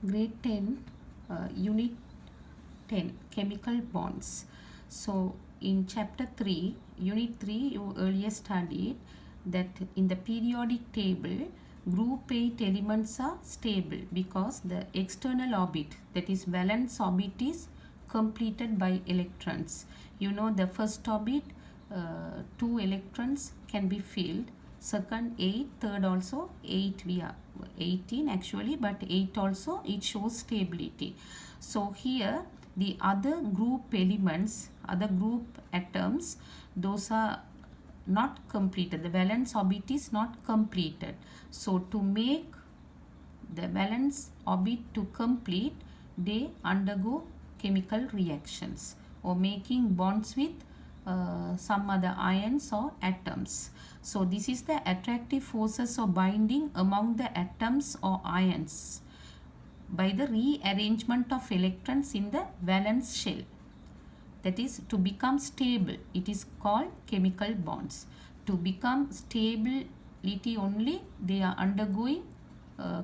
Grade 10, Unit 10, Chemical Bonds. So, in Chapter 3, Unit 3, you earlier studied that in the periodic table, group 8 elements are stable because the external orbit, that is valence orbit, is completed by electrons. You know, the first orbit, 2 electrons can be filled, second 8, third also 8, we are 18 actually, but 8 also it shows stability. So here the other group elements, other group atoms, those are not completed, the valence orbit is not completed. So to make the valence orbit to complete, they undergo chemical reactions or making bonds with some other ions or atoms. So this is the attractive forces of binding among the atoms or ions by the rearrangement of electrons in the valence shell. That is, to become stable, it is called chemical bonds. To become stability only, they are undergoing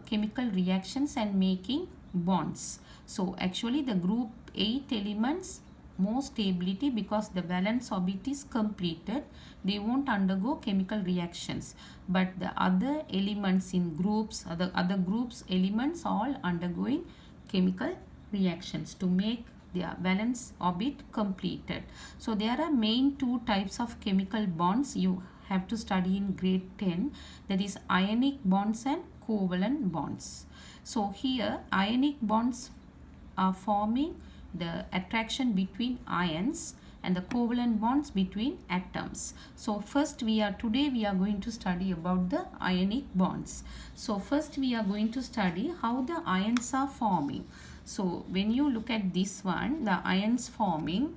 chemical reactions and making bonds. So actually the group 8 elements more stability because the valence orbit is completed, they won't undergo chemical reactions, but the other elements in groups, other groups elements all undergoing chemical reactions to make their valence orbit completed. So there are main two types of chemical bonds you have to study in grade 10, that is ionic bonds and covalent bonds. So here ionic bonds are forming the attraction between ions and the covalent bonds between atoms. So first today we are going to study about the ionic bonds. So first we are going to study how the ions are forming. So when you look at this one, the ions forming,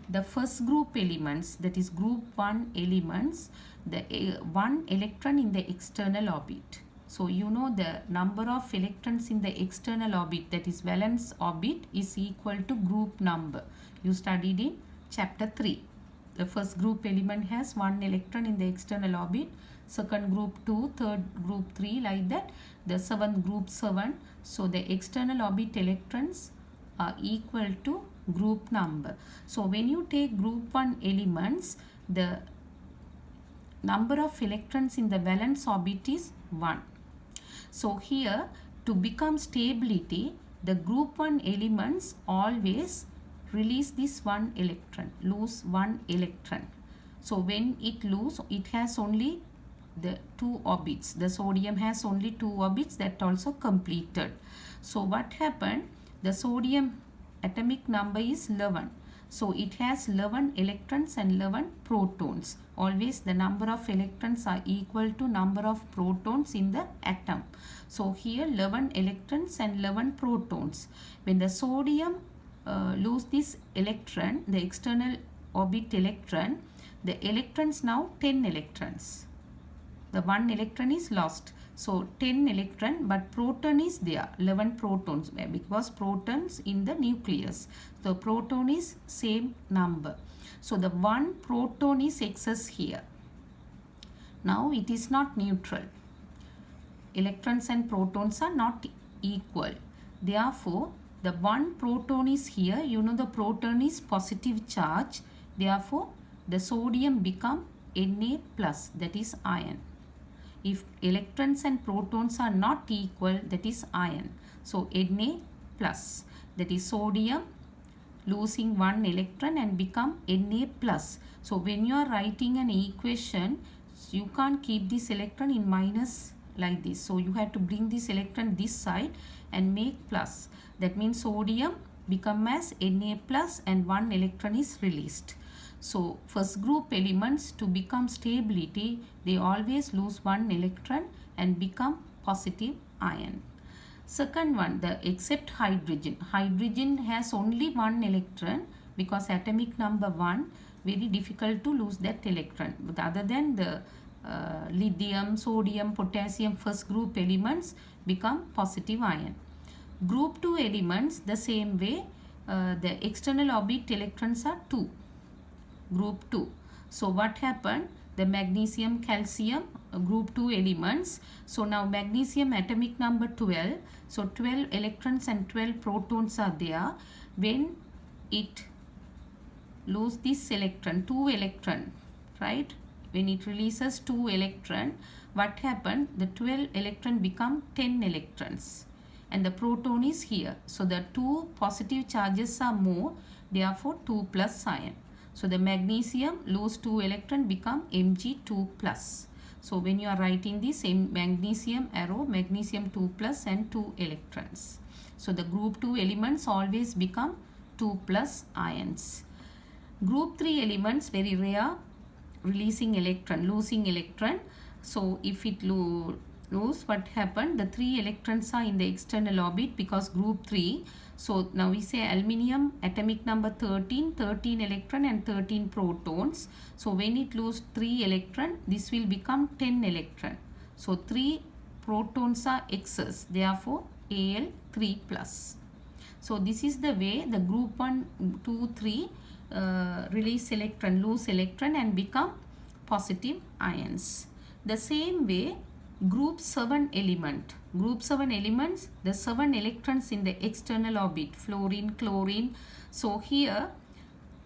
the first group elements, that is group 1 elements, the one electron in the external orbit. So you know the number of electrons in the external orbit, that is valence orbit, is equal to group number. You studied in chapter 3. The first group element has 1 electron in the external orbit, second group 2, third group 3, like that, the seventh group 7. So the external orbit electrons are equal to group number. So when you take group 1 elements, the number of electrons in the valence orbit is 1. So here, to become stability, the group 1 elements always release this 1 electron, lose 1 electron. So when it lose, it has only the 2 orbits. The sodium has only 2 orbits, that also completed. So what happened? The sodium atomic number is 11. So it has 11 electrons and 11 protons. Always the number of electrons are equal to number of protons in the atom. So here 11 electrons and 11 protons. When the sodium lose this electron, the external orbit electron, the electrons now 10 electrons. The 1 electron is lost. So 10 electron, but proton is there, 11 protons, because protons in the nucleus. So proton is same number. So the 1 proton is excess here. Now it is not neutral. Electrons and protons are not equal. Therefore, the 1 proton is here. You know the proton is positive charge. Therefore, the sodium become Na plus, that is ion. If electrons and protons are not equal, that is ion. So Na plus, that is sodium losing 1 electron and become Na plus. So when you are writing an equation, you can't keep this electron in minus like this. So you have to bring this electron this side and make plus. That means sodium become as Na plus and 1 electron is released. So first group elements, to become stability, they always lose 1 electron and become positive ion. Second one, except hydrogen. Hydrogen has only 1 electron because atomic number 1, very difficult to lose that electron. But other than the lithium, sodium, potassium, first group elements become positive ion. Group 2 elements, the same way, the external orbit electrons are 2. Group 2. So what happened? The magnesium, calcium, group 2 elements. So now magnesium atomic number 12. So 12 electrons and 12 protons are there. When it lose this electron, 2 electron, right? When it releases 2 electron, what happened? The 12 electron become 10 electrons and the proton is here. So the 2 positive charges are more, therefore 2 plus ion. So the magnesium lose 2 electron become Mg2 plus. So when you are writing this magnesium arrow, magnesium 2 plus and 2 electrons. So the group 2 elements always become 2 plus ions. Group 3 elements very rare, releasing electron, losing electron. So if it lose, what happened? The 3 electrons are in the external orbit because group 3. So now we say aluminium atomic number 13, 13 electron and 13 protons. So when it lose 3 electron, this will become 10 electron. So 3 protons are excess, therefore Al3 plus. So this is the way the group 1, 2, 3 release electron, lose electron and become positive ions. The same way group 7 element. Group 7 elements, the 7 electrons in the external orbit, fluorine, chlorine. So here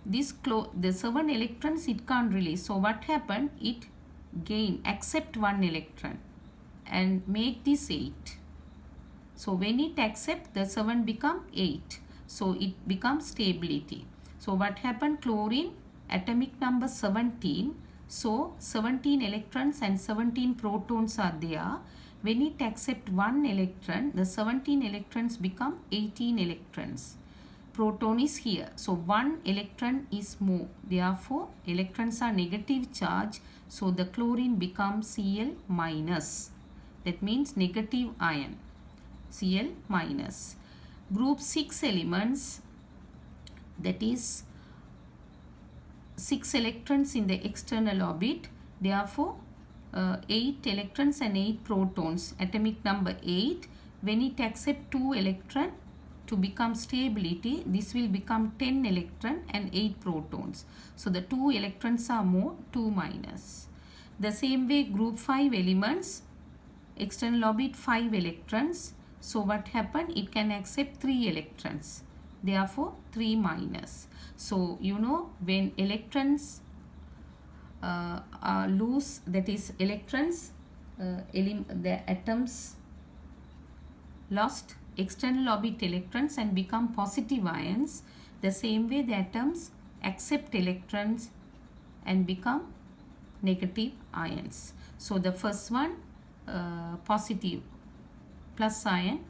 this the 7 electrons it can't release. So what happened? It accept 1 electron and make this 8. So when it accept, the 7 become 8. So it becomes stability. So what happened? Chlorine atomic number 17. So 17 electrons and 17 protons are there. When it accept 1 electron, the 17 electrons become 18 electrons. Proton is here. So 1 electron is more. Therefore, electrons are negative charge. So the chlorine becomes Cl minus. That means negative ion. Cl minus. Group 6 elements, that is 6 electrons in the external orbit, therefore 8 electrons and 8 protons, atomic number 8. When it accept 2 electron to become stability, this will become 10 electron and 8 protons. So the 2 electrons are more, 2 minus. The same way group 5 elements, external orbit 5 electrons. So what happened? It can accept 3 electrons. Therefore 3 minus. So you know when electrons are loose, that is electrons, the atoms lost external orbit electrons and become positive ions. The same way the atoms accept electrons and become negative ions. So the first one positive plus ion,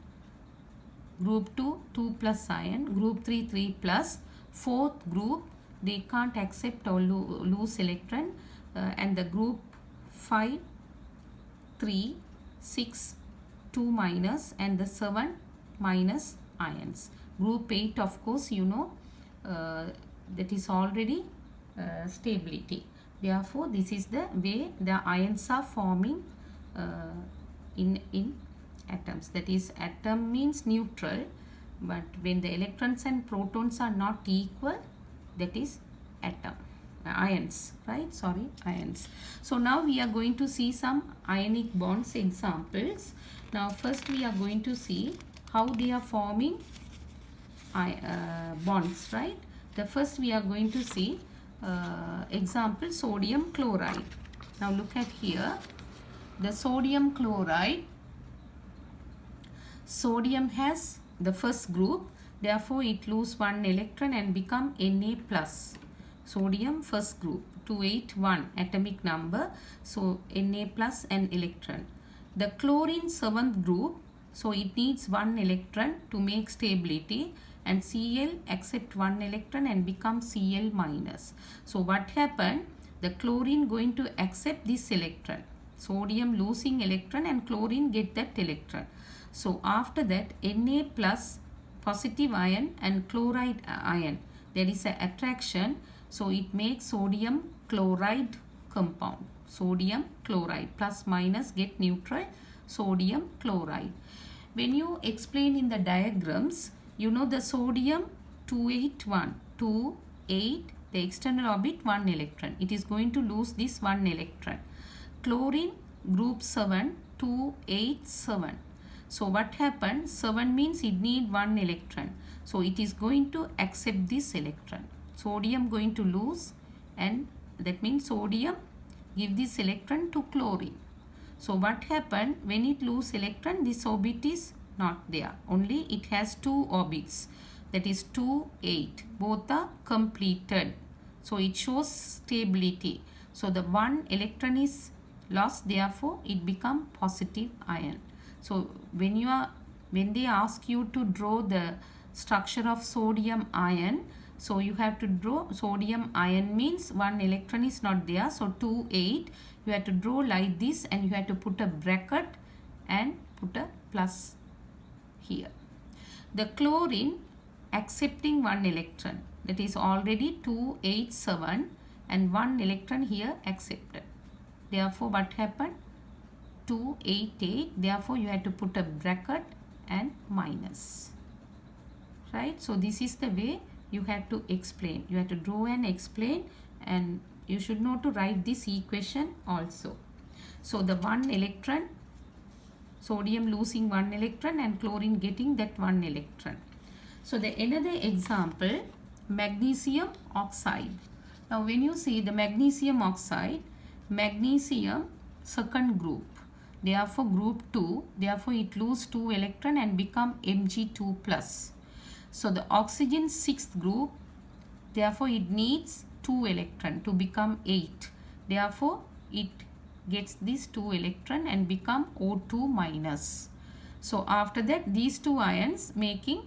group 2 2 plus ion, group 3 3 plus. Fourth group they can't accept or lose electron, and the group 5 3 6 2 minus and the 7 minus ions. Group 8 of course you know that is already stability. Therefore this is the way the ions are forming in atoms. That is, atom means neutral, but when the electrons and protons are not equal, that is atom. Ions, right? Sorry, ions. So now we are going to see some ionic bonds examples. Now first we are going to see how they are forming bonds, right? The first we are going to see example sodium chloride. Now look at here, the sodium chloride. Sodium has the first group, therefore it lose 1 electron and become Na plus. Sodium first group 281 atomic number, so Na plus an electron. The chlorine 7th group, so it needs 1 electron to make stability, and Cl accept 1 electron and become Cl minus. So what happened? The chlorine going to accept this electron. Sodium losing electron and chlorine get that electron. So after that Na plus positive ion and chloride ion, there is an attraction, so it makes sodium chloride compound. Sodium chloride, plus minus get neutral, sodium chloride. When you explain in the diagrams, you know the sodium 281, 2, 8, the external orbit 1 electron. It is going to lose this 1 electron. Chlorine group 7, 2, 8, 7. So what happened? 7 means it need 1 electron. So it is going to accept this electron. Sodium going to lose, and that means sodium give this electron to chlorine. So what happened? When it lose electron, this orbit is not there. Only it has 2 orbits. That is 2, 8. Both are completed. So it shows stability. So the 1 electron is lost, therefore it become positive ion. So when they ask you to draw the structure of sodium ion, so you have to draw sodium ion means 1 electron is not there. So 2, 8, you have to draw like this, and you have to put a bracket and put a plus here. The chlorine accepting 1 electron, that is already 2, 8, 7, and 1 electron here accepted. Therefore what happened? 2, 8, 8. Therefore you have to put a bracket and minus. Right? So this is the way you have to explain. You have to draw and explain, and you should know to write this equation also. So the 1 electron, sodium losing 1 electron and chlorine getting that 1 electron. So the another example, magnesium oxide. Now when you see the magnesium oxide, magnesium second group, therefore group 2, therefore it lose 2 electron and become Mg2 plus. So the oxygen 6th group, therefore it needs 2 electron to become 8. Therefore it gets this 2 electron and become O2 minus. So after that these two ions making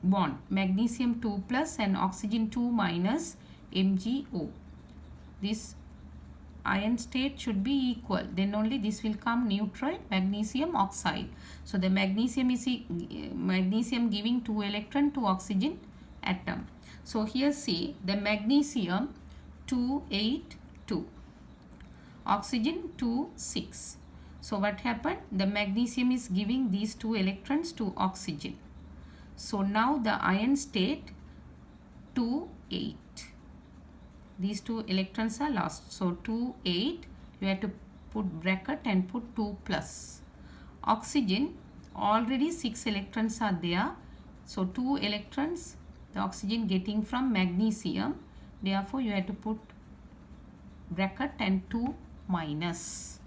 bond, magnesium 2 plus and oxygen 2 minus MgO. This ion state should be equal, then only this will come neutral, magnesium oxide. So the magnesium is magnesium giving 2 electron to oxygen atom. So here see the magnesium 2, 8, 2, oxygen 2, 6. So what happened? The magnesium is giving these 2 electrons to oxygen. So now the ion state 2, 8. These 2 electrons are lost. So 2, 8, you have to put bracket and put 2 plus. Oxygen, already 6 electrons are there. So 2 electrons, the oxygen getting from magnesium. Therefore, you have to put bracket and 2 minus.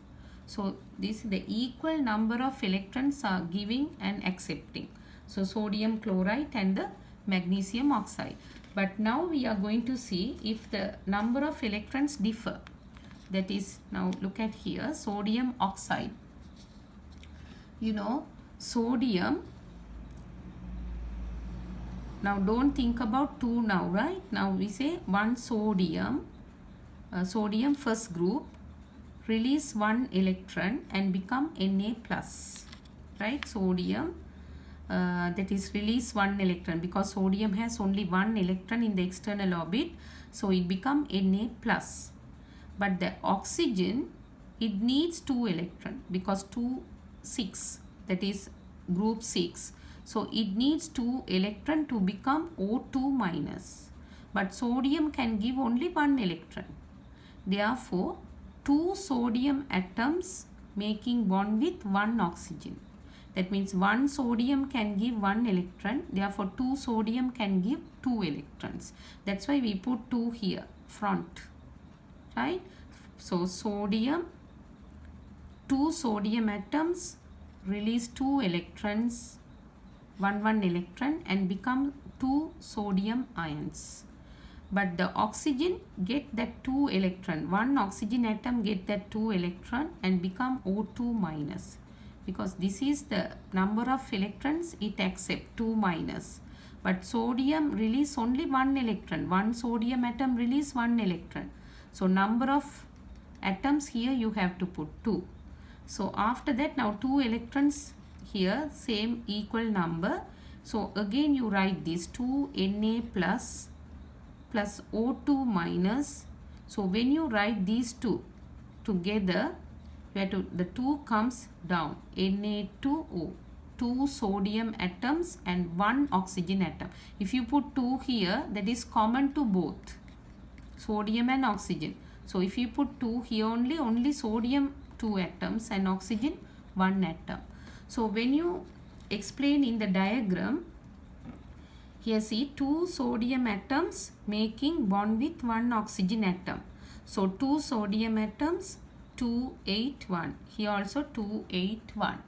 So this the equal number of electrons are giving and accepting. So sodium chloride and the magnesium oxide. But now we are going to see if the number of electrons differ. That is, now look at here, sodium oxide. You know, sodium, now don't think about 2 now, right? Now we say 1 sodium, sodium first group, release 1 electron and become Na plus, right? Sodium, that is release 1 electron, because sodium has only 1 electron in the external orbit, so it become Na plus. But the oxygen, it needs 2 electron because 2, 6, that is group 6. So it needs 2 electron to become O2 minus. But sodium can give only 1 electron. Therefore, 2 sodium atoms making bond with 1 oxygen. That means 1 sodium can give 1 electron. Therefore, 2 sodium can give 2 electrons. That's why we put 2 here, front. Right? So, sodium, 2 sodium atoms release 2 electrons, 1 electron and become 2 sodium ions. But the oxygen get that 2 electron. 1 oxygen atom get that 2 electron and become O2 minus. Because this is the number of electrons it accept, 2 minus. But sodium release only 1 electron. 1 sodium atom release 1 electron. So number of atoms here you have to put 2. So after that, now 2 electrons here, same equal number. So again you write this 2 Na plus plus O2 minus. So when you write these two together, you have to, the 2 comes down, Na2O, 2 sodium atoms and 1 oxygen atom. If you put 2 here, that is common to both, sodium and oxygen. So if you put 2 here only sodium 2 atoms and oxygen 1 atom. So when you explain in the diagram, here see 2 sodium atoms making bond with 1 oxygen atom. So 2 sodium atoms, 2, 8, 1. Here also 2, 8, 1.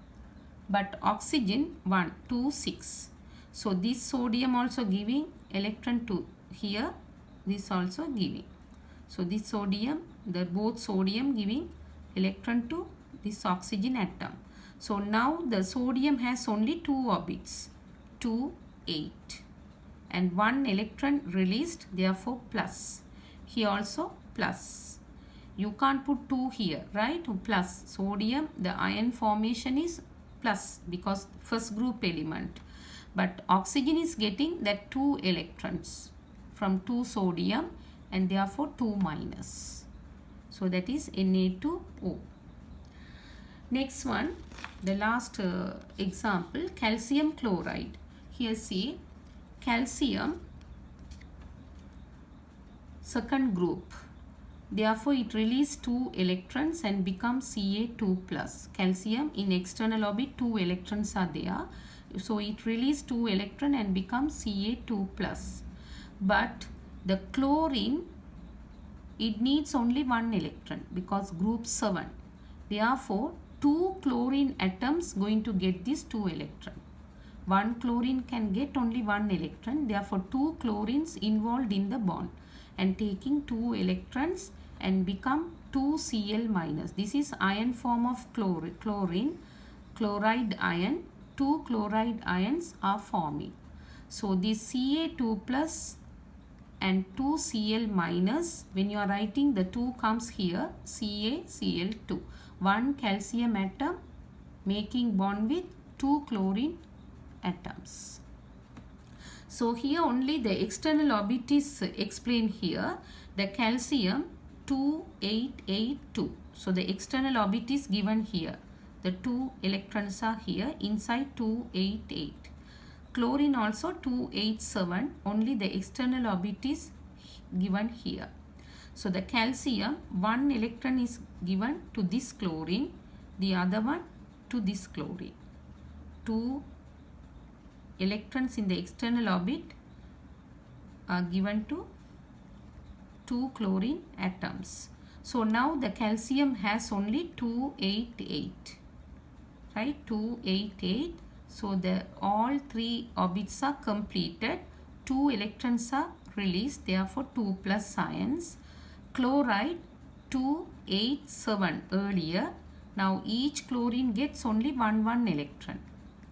But oxygen 1, 2, 6. So this sodium also giving electron to here, this also giving. So this sodium, the both sodium giving electron to this oxygen atom. So now the sodium has only 2 orbits, 2, 8. And 1 electron released, therefore plus. Here also plus. You can't put 2 here, right? Plus. Sodium, the ion formation is plus because first group element. But oxygen is getting that 2 electrons from 2 sodium and therefore 2 minus. So that is Na2O. Next one, the last example, calcium chloride. Here see, calcium second group. Therefore, it releases 2 electrons and becomes Ca2 plus. Calcium in external orbit 2 electrons are there. So it releases 2 electrons and becomes Ca2 plus. But the chlorine, it needs only 1 electron because group 7. Therefore, 2 chlorine atoms going to get this 2 electron. 1 chlorine can get only 1 electron. Therefore, 2 chlorines involved in the bond and taking 2 electrons and become 2Cl minus. This is ion form of chlorine, chloride ion. 2 chloride ions are forming. So this Ca2 plus and 2Cl minus, when you are writing the 2 comes here, CaCl2. 1 calcium atom making bond with 2 chlorine atoms. So here only the external orbit is explained here. The calcium 2, 8, 8, 2. So the external orbit is given here. The 2 electrons are here inside 2, 8, 8. Chlorine also 2, 8, 7. Only the external orbit is given here. So the calcium, 1 electron is given to this chlorine, the other one to this chlorine. 2 electrons in the external orbit are given to 2 chlorine atoms. So now the calcium has only 2, 8, 8. Right? 2, 8, 8. So the all 3 orbits are completed. 2 electrons are released. Therefore 2 plus ions. Chloride 2, 8, 7 earlier. Now each chlorine gets only 1 electron.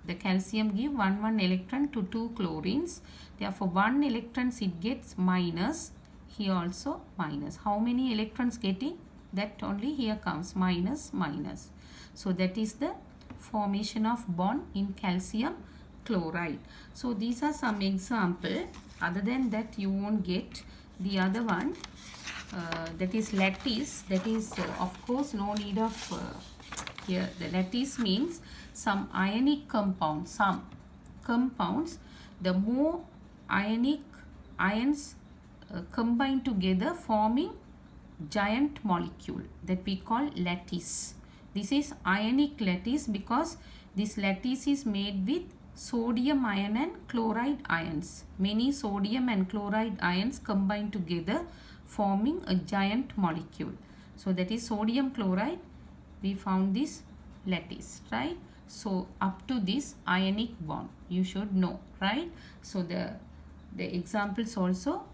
The calcium give 1 electron to 2 chlorines. Therefore 1 electrons it gets minus. Here also minus. How many electrons getting? That only here comes minus minus. So that is the formation of bond in calcium chloride. So these are some example. Other than that you won't get the other one. That is lattice. That is of course no need of here. The lattice means some ionic compounds. Some compounds, the more ionic ions combine together forming giant molecule that we call lattice. This is ionic lattice because this lattice is made with sodium ion and chloride ions. Many sodium and chloride ions combine together forming a giant molecule. So that is sodium chloride. We found this lattice, right? So up to this ionic bond you should know, right? So the examples also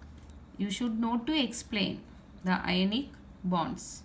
you should know to explain the ionic bonds.